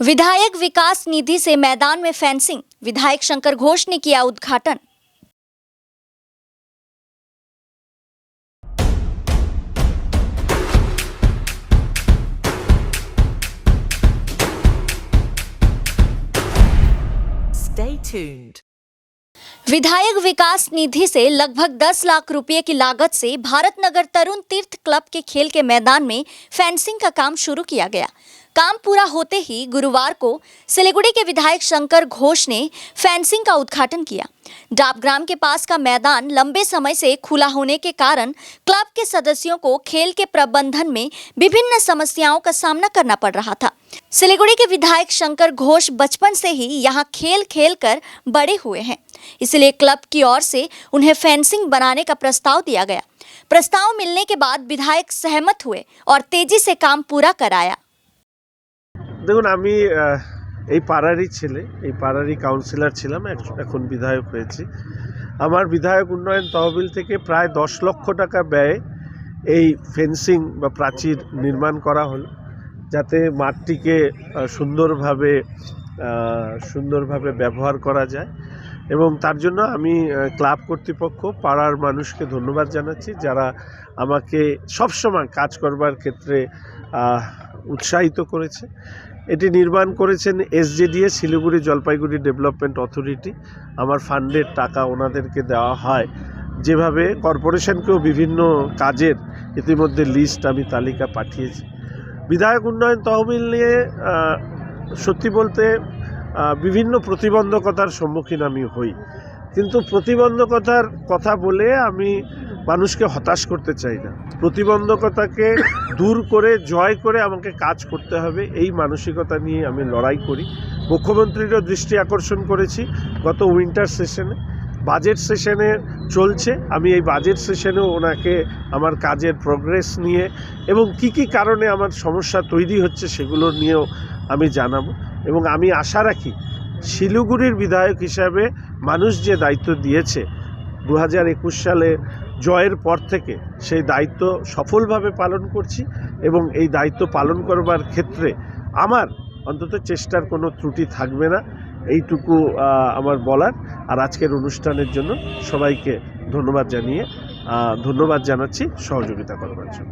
विधायक विकास निधि से मैदान में फेंसिंग, विधायक शंकर घोष ने किया उद्घाटन। Stay tuned. विधायक विकास निधि से लगभग 10 लाख रुपए की लागत से भारत नगर तरुण तीर्थ क्लब के खेल के मैदान में फेंसिंग का काम शुरू किया गया। काम पूरा होते ही गुरुवार को सिलीगुड़ी के विधायक शंकर घोष ने फेंसिंग का उद्घाटन किया। डाबग्राम के पास का मैदान लंबे समय से खुला होने के कारण क्लब के सदस्यों को खेल के प्रबंधन में विभिन्न समस्याओं का सामना करना पड़ रहा था। सिलीगुड़ी के विधायक शंकर घोष बचपन से ही यहाँ खेल खेल कर बड़े हुए हैं, इसलिए क्लब की ओर से उन्हें फेंसिंग बनाने का प्रस्ताव दिया गया। प्रस्ताव मिलने के बाद विधायक सहमत हुए और तेजी से काम पूरा कराया। দেখুন আমি এই পাড়ারই ছেলে, এই পাড়ারই কাউন্সিলর ছিলাম, এখন বিধায়ক হয়েছি। আমার বিধায়ক উন্নয়ন তহবিল থেকে প্রায় 10 লক্ষ টাকা ব্যয়ে এই ফেন্সিং বা প্রাচীর নির্মাণ করা হলো, যাতে মাঠটিকে সুন্দরভাবে ব্যবহার করা যায়। এবং তার জন্য আমি ক্লাব কর্তৃপক্ষ, পাড়ার মানুষকে ধন্যবাদ জানাচ্ছি, যারা আমাকে সবসময় কাজ করবার ক্ষেত্রে উৎসাহিত করেছে। এটি নির্মাণ করেছেন SJDA, Siliguri Jalpaiguri development authority. আমার ফান্ডের টাকা ওনাদেরকে দেওয়া হয়। যেভাবে কর্পোরেশনকেও বিভিন্ন কাজের ইতিমধ্যে লিস্ট আমি তালিকা পাঠিয়েছি। বিধায়ক উন্নয়ন তহবিল নিয়ে সত্যি বলতে বিভিন্ন প্রতিবন্ধকতার সম্মুখীন আমি হই, কিন্তু প্রতিবন্ধকতার কথা বলে আমি মানুষকে হতাশ করতে চাই না। প্রতিবন্ধকতাকে দূর করে জয় করে আমাকে কাজ করতে হবে, এই মানসিকতা নিয়ে আমি লড়াই করি। মুখ্যমন্ত্রীরও দৃষ্টি আকর্ষণ করেছি গত উইন্টার সেশনে, বাজেট সেশনে চলছে। আমি এই বাজেট সেশনেও ওনাকে আমার কাজের প্রোগ্রেস নিয়ে এবং কি কারণে আমার সমস্যা তৈরি হচ্ছে সেগুলো নিয়েও আমি জানাবো। এবং আমি আশা রাখি শিলিগুড়ির বিধায়ক হিসাবে মানুষ যে দায়িত্ব দিয়েছে 2021 সালে জয়ের পর থেকে, সেই দায়িত্ব সফলভাবে পালন করছি এবং এই দায়িত্ব পালন করবার ক্ষেত্রে আমার অন্তত চেষ্টার কোনো ত্রুটি থাকবে না, এইটুকু আমার বলার। আর আজকের অনুষ্ঠানের জন্য সবাইকে ধন্যবাদ জানাচ্ছি সহযোগিতা করবার জন্য।